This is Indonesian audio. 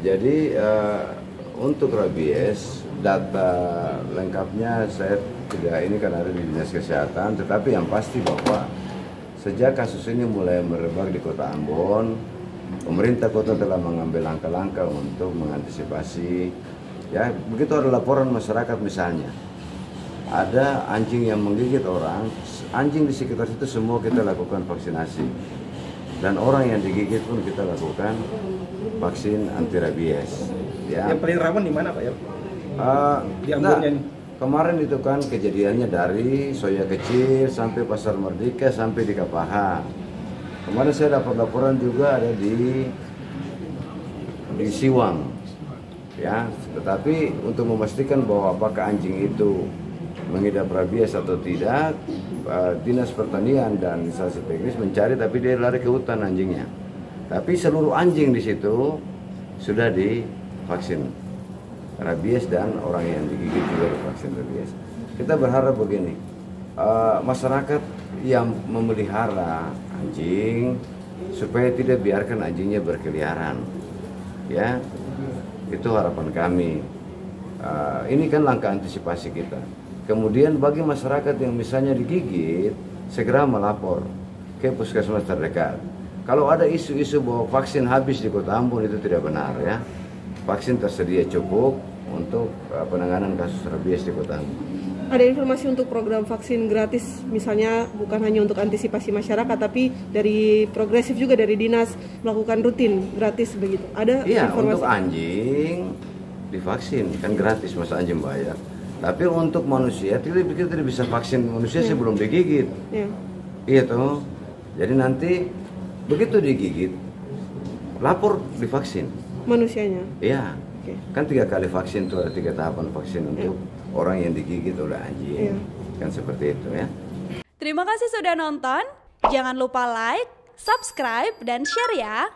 Jadi untuk rabies data lengkapnya saya tidak ini kan ada di Dinas Kesehatan, tetapi yang pasti bahwa sejak kasus ini mulai merebak di Kota Ambon, pemerintah kota telah mengambil langkah-langkah untuk mengantisipasi. Ya, begitu ada laporan masyarakat misalnya, ada anjing yang menggigit orang, anjing di sekitar itu semua kita lakukan vaksinasi. Dan orang yang digigit pun kita lakukan vaksin anti rabies. Ya. Yang paling rawan di mana Pak ya? Di Ambonnya nih. Kemarin itu kan kejadiannya dari Soya Kecil sampai Pasar Merdeka sampai di Kapaha. Kemarin saya dapat laporan juga ada di Siwang. Ya, tetapi untuk memastikan bahwa apakah anjing itu mengidap rabies atau tidak, Dinas Pertanian dan instansi teknis mencari, tapi dia lari ke hutan anjingnya. Tapi seluruh anjing di situ sudah divaksin rabies dan orang yang digigit juga divaksin rabies. Kita berharap begini, masyarakat yang memelihara anjing supaya tidak biarkan anjingnya berkeliaran, ya itu harapan kami. Ini kan langkah antisipasi kita. Kemudian bagi masyarakat yang misalnya digigit, segera melapor ke puskesmas terdekat. Kalau ada isu-isu bahwa vaksin habis di Kota Ambon, itu tidak benar ya. Vaksin tersedia cukup untuk penanganan kasus rabies di Kota Ambon. Ada informasi untuk program vaksin gratis, misalnya bukan hanya untuk antisipasi masyarakat, tapi dari progresif juga dari dinas melakukan rutin gratis begitu. Ada iya, informasi? Untuk anjing divaksin kan gratis, masa anjing bayar. Tapi untuk manusia kita tidak bisa vaksin manusia sebelum digigit. Iya toh. Jadi nanti begitu digigit, lapor divaksin. Manusianya? Iya. Kan 3 kali vaksin itu, ada 3 tahapan vaksin untuk orang yang digigit oleh anjing. Kan seperti itu ya. Terima kasih sudah nonton. Jangan lupa like, subscribe, dan share ya.